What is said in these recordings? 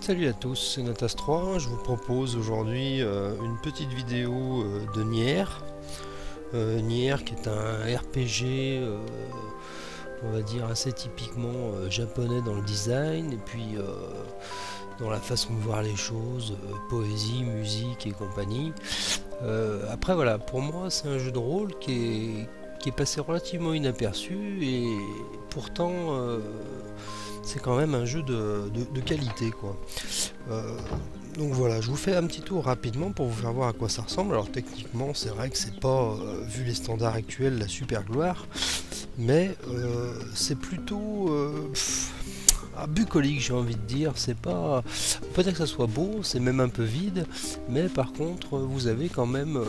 Salut à tous, c'est Natas3. Je vous propose aujourd'hui une petite vidéo de Nier. Nier qui est un RPG, on va dire assez typiquement japonais dans le design et puis dans la façon de voir les choses, poésie, musique et compagnie. Après voilà, pour moi c'est un jeu de rôle qui est passé relativement inaperçu et pourtant c'est quand même un jeu de qualité quoi. Donc voilà, je vous fais un petit tour rapidement pour vous faire voir à quoi ça ressemble. Alors techniquement c'est vrai que c'est pas, vu les standards actuels, la super gloire, mais c'est plutôt bucolique, j'ai envie de dire. C'est pas, on peut dire que ça soit beau, c'est même un peu vide, mais par contre vous avez quand même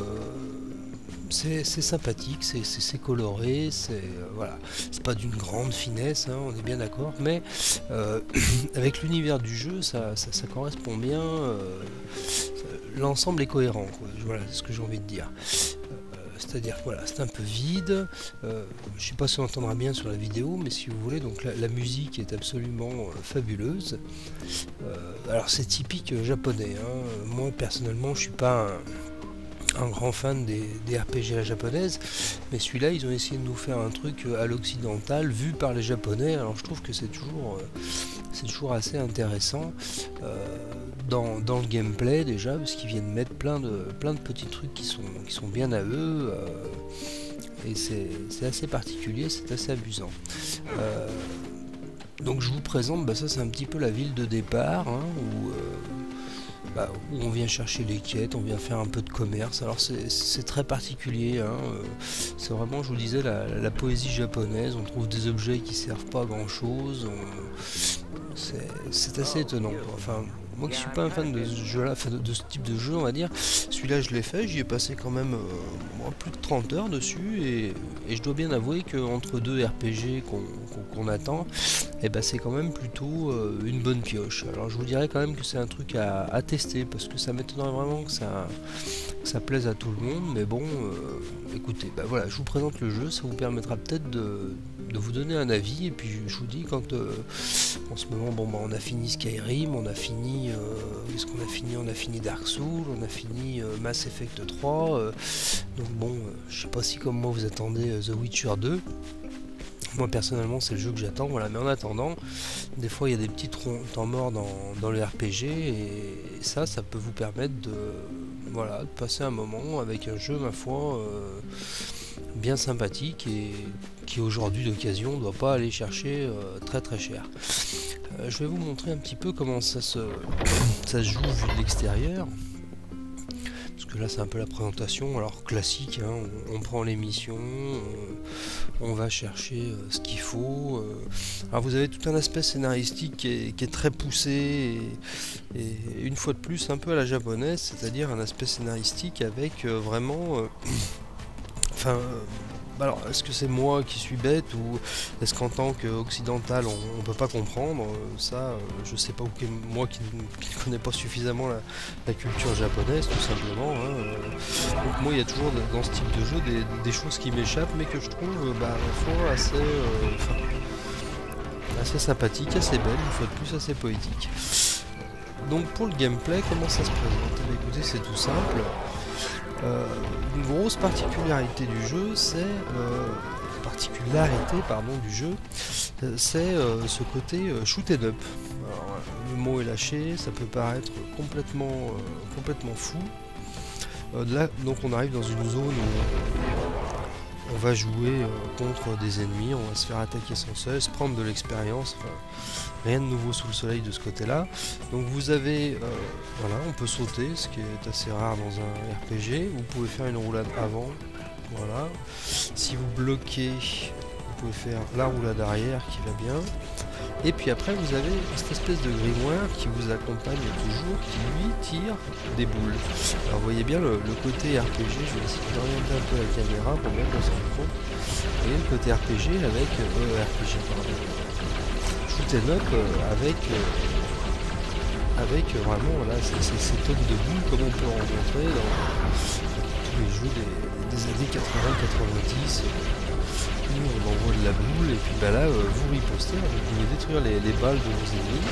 c'est sympathique, c'est coloré, c'est voilà, c'est pas d'une grande finesse, hein, on est bien d'accord, mais avec l'univers du jeu, ça correspond bien. L'ensemble est cohérent, quoi. Voilà, c'est ce que j'ai envie de dire. C'est-à-dire que voilà, c'est un peu vide. Je sais pas si on entendra bien sur la vidéo, mais si vous voulez, donc la musique est absolument fabuleuse. Alors c'est typique japonais, hein. Moi personnellement, je suis pas un grand fan des RPG à la japonaise, mais celui-là ils ont essayé de nous faire un truc à l'occidental vu par les japonais. Alors je trouve que c'est toujours assez intéressant dans le gameplay déjà, parce qu'ils viennent mettre plein de petits trucs qui sont bien à eux, et c'est assez particulier, c'est assez amusant. Donc je vous présente, ça c'est un petit peu la ville de départ, hein, où on vient chercher les quêtes, on vient faire un peu de commerce. Alors c'est très particulier, hein, c'est vraiment, je vous disais, la poésie japonaise. On trouve des objets qui servent pas à grand chose, c'est assez étonnant quoi. Enfin, moi qui suis pas un fan de ce jeu-là, enfin de ce type de jeu, on va dire, celui-là je l'ai fait, j'y ai passé quand même plus de 30 heures dessus, et je dois bien avouer qu'entre deux RPG qu'on attend, c'est quand même plutôt une bonne pioche. Alors je vous dirais quand même que c'est un truc à tester, parce que ça m'étonnerait vraiment que ça plaise à tout le monde, mais bon, écoutez, voilà, je vous présente le jeu, ça vous permettra peut-être de vous donner un avis, et puis je vous dis quand en ce moment, on a fini Skyrim, on a fini qu'est-ce qu'on a fini, on a fini Dark Souls, on a fini Mass Effect 3, donc bon, je sais pas si comme moi vous attendez The Witcher 2. Moi personnellement c'est le jeu que j'attends, voilà, mais en attendant, des fois il y a des petits temps morts dans le RPG, et ça peut vous permettre de passer un moment avec un jeu, ma foi, bien sympathique, et qui aujourd'hui d'occasion ne doit pas aller chercher très très cher. Je vais vous montrer un petit peu comment ça se joue vu de l'extérieur. Parce que là c'est un peu la présentation, alors classique, hein, on prend les missions, on va chercher ce qu'il faut. Alors vous avez tout un aspect scénaristique qui est très poussé, et une fois de plus un peu à la japonaise, c'est-à-dire un aspect scénaristique avec vraiment... alors, est-ce que c'est moi qui suis bête, ou est-ce qu'en tant qu'occidental on peut pas comprendre ça, je sais pas, ou moi qui ne connais pas suffisamment la culture japonaise tout simplement, hein. Donc moi il y a toujours dans ce type de jeu des choses qui m'échappent, mais que je trouve à la fois assez sympathique, assez belle, une fois de plus assez poétique. Donc pour le gameplay, comment ça se présente? Écoutez, c'est tout simple. Une grosse particularité du jeu, c'est ce côté shoot 'em up. Alors, le mot est lâché, ça peut paraître complètement fou. Là, donc on arrive dans une zone où on va jouer contre des ennemis, on va se faire attaquer sans cesse, prendre de l'expérience. Enfin, rien de nouveau sous le soleil de ce côté-là. Donc vous avez, on peut sauter, ce qui est assez rare dans un RPG. Vous pouvez faire une roulade avant, voilà. Si vous bloquez, vous pouvez faire la roulade arrière qui va bien. Et puis après vous avez cette espèce de grimoire qui vous accompagne toujours, qui lui tire des boules. Alors vous voyez bien le côté RPG, je vais essayer d'orienter un peu la caméra pour bien qu'on se rende compte. Vous voyez le côté RPG avec shoot 'em up avec vraiment voilà, ces tonnes de boules comme on peut rencontrer dans tous les jeux des années 80-90. Où on envoie de la boule, et puis là vous ripostez, vous pouvez détruire les balles de vos ennemis.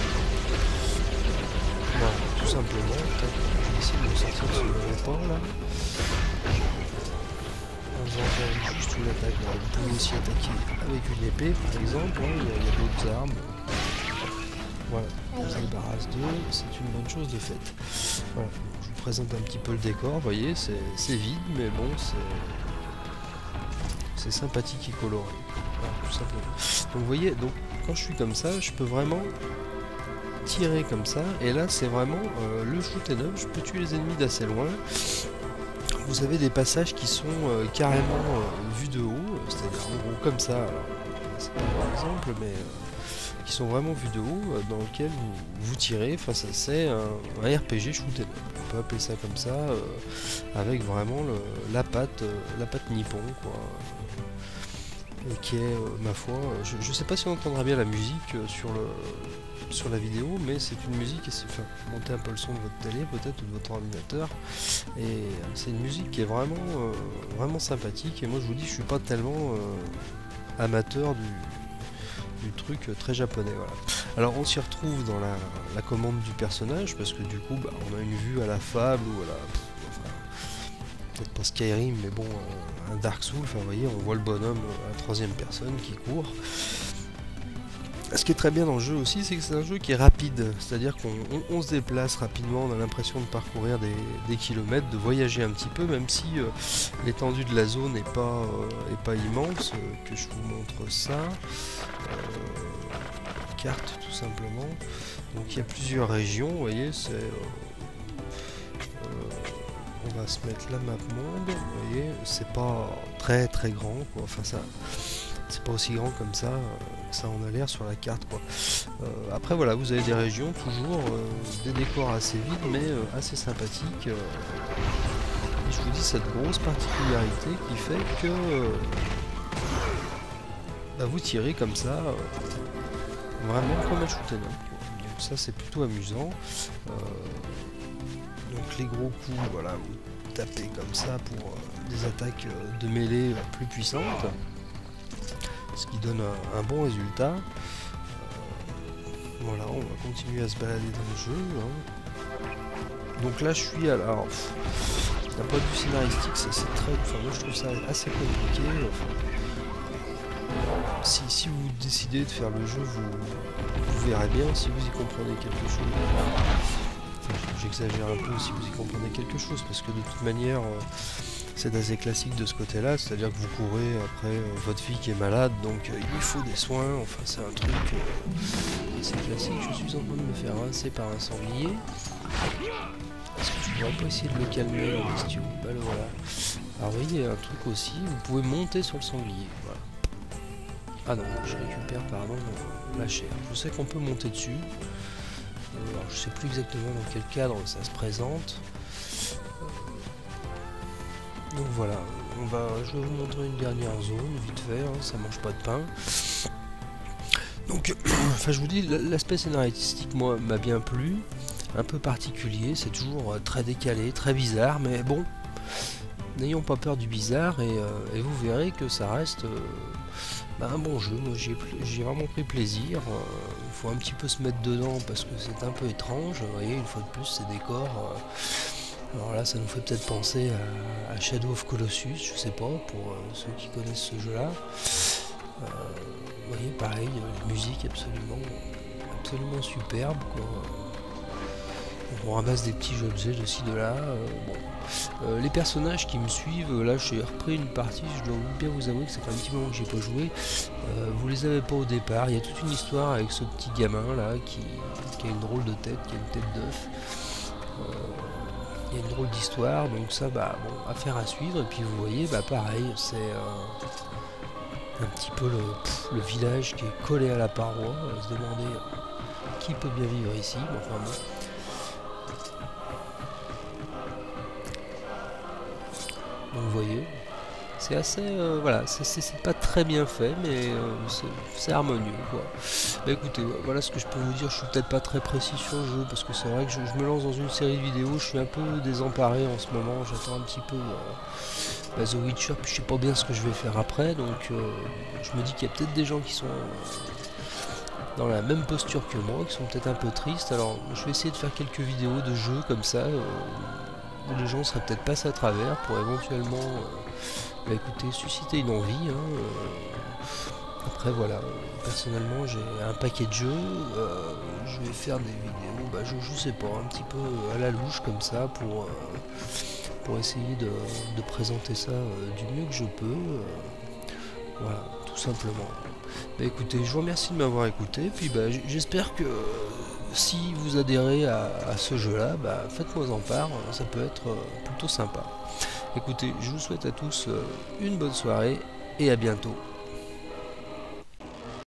simplement. Je vais essayer de me sortir de ce rapport là. En faisant juste une attaque. Vous pouvez aussi attaquer avec une épée par exemple, hein. Il y a d'autres armes. Voilà, on se débarrasse d'eux, c'est une bonne chose de faite. Voilà, je vous présente un petit peu le décor, vous voyez, c'est vide, mais bon, c'est sympathique et coloré. Voilà, tout simplement. Donc vous voyez, donc, quand je suis comme ça, je peux vraiment tirer comme ça, et là c'est vraiment le shoot 'em up, je peux tuer les ennemis d'assez loin. Vous avez des passages qui sont carrément vus de haut, c'est-à-dire en gros comme ça, alors c'est pas un exemple, mais qui sont vraiment vus de haut, dans lequel vous tirez, enfin ça c'est un RPG shoot 'em up, on peut appeler ça comme ça, avec vraiment la patte nippon quoi, et qui est ma foi, je sais pas si on entendra bien la musique sur la vidéo, mais c'est une musique, enfin, montez un peu le son de votre télé peut-être ou de votre ordinateur, et c'est une musique qui est vraiment vraiment sympathique, et moi je vous dis je suis pas tellement amateur du truc très japonais, voilà. Alors on s'y retrouve dans la commande du personnage, parce que du coup bah, on a une vue à la Fable ou à la... Enfin, peut-être pas Skyrim, mais bon, un Dark Souls, enfin vous voyez, on voit le bonhomme à la troisième personne qui court. Ce qui est très bien dans le jeu aussi, c'est que c'est un jeu qui est rapide, c'est-à-dire qu'on se déplace rapidement, on a l'impression de parcourir des kilomètres, de voyager un petit peu, même si l'étendue de la zone n'est pas immense, que je vous montre ça. Carte tout simplement. Donc il y a plusieurs régions, vous voyez, on va se mettre la map monde, vous voyez, c'est pas très très grand quoi, enfin ça c'est pas aussi grand comme ça que ça en a l'air sur la carte quoi. Après voilà, vous avez des régions toujours, des décors assez vides mais assez sympathiques, et je vous dis cette grosse particularité qui fait que bah, vous tirez comme ça, vraiment comme un shoot 'em up. Donc ça c'est plutôt amusant. Donc les gros coups, voilà, vous tapez comme ça pour des attaques de mêlée plus puissantes, ce qui donne un bon résultat. Voilà, on va continuer à se balader dans le jeu. Hein. Donc là je suis à la... d'un point de vue scénaristique, c'est très... Enfin moi je trouve ça assez compliqué. Si vous décidez de faire le jeu, vous verrez bien si vous y comprenez quelque chose. Enfin, j'exagère un peu si vous y comprenez quelque chose, parce que de toute manière, c'est assez classique de ce côté-là, c'est-à-dire que vous courez après votre fille qui est malade, donc il faut des soins, enfin c'est un truc assez classique. Je suis en train de me faire rincer par un sanglier. Est-ce que je pourrais pas essayer de le calmer la question? Bah le voilà. Alors vous voyez, un truc aussi, vous pouvez monter sur le sanglier, voilà. Ah non, je récupère pardon la chair. Je sais qu'on peut monter dessus. Alors, je sais plus exactement dans quel cadre ça se présente. Donc voilà, je vais vous montrer une dernière zone, vite fait, hein, ça mange pas de pain. Donc, enfin je vous dis, l'aspect scénaristique moi m'a bien plu, un peu particulier, c'est toujours très décalé, très bizarre, mais bon, n'ayons pas peur du bizarre et vous verrez que ça reste un bon jeu. Moi j'ai vraiment pris plaisir. Il faut un petit peu se mettre dedans parce que c'est un peu étrange. Vous voyez, une fois de plus, ces décors. Alors là, ça nous fait peut-être penser à Shadow of Colossus, je sais pas, pour ceux qui connaissent ce jeu-là. Vous voyez, pareil, musique absolument superbe, quoi. On ramasse des petits objets de ci, de là. Bon. Les personnages qui me suivent, là j'ai repris une partie, je dois bien vous avouer que ça fait un petit moment que j'ai pas joué. Vous les avez pas au départ, il y a toute une histoire avec ce petit gamin là qui a une drôle de tête, qui a une tête d'œuf. Il y a une drôle d'histoire, donc ça bah bon, affaire à suivre. Et puis vous voyez, bah pareil, c'est un petit peu le village qui est collé à la paroi. On va se demander qui peut bien vivre ici, mais enfin bon. Donc vous voyez, c'est assez, voilà, c'est pas très bien fait, mais c'est harmonieux, quoi. Bah écoutez, voilà ce que je peux vous dire. Je suis peut-être pas très précis sur le jeu, parce que c'est vrai que je me lance dans une série de vidéos, je suis un peu désemparé en ce moment, j'attends un petit peu The Witcher, puis je sais pas bien ce que je vais faire après, donc je me dis qu'il y a peut-être des gens qui sont dans la même posture que moi, qui sont peut-être un peu tristes. Alors je vais essayer de faire quelques vidéos de jeux comme ça, où les gens seraient peut-être passés à travers pour éventuellement bah, écoutez, susciter une envie. Après voilà, personnellement j'ai un paquet de jeux, je vais faire des vidéos, bah, je sais pas, un petit peu à la louche comme ça pour essayer de présenter ça du mieux que je peux. Voilà, tout simplement. Bah écoutez, je vous remercie de m'avoir écouté, puis bah, j'espère que si vous adhérez à ce jeu-là, bah, faites-moi en part, ça peut être plutôt sympa. Écoutez, je vous souhaite à tous une bonne soirée et à bientôt.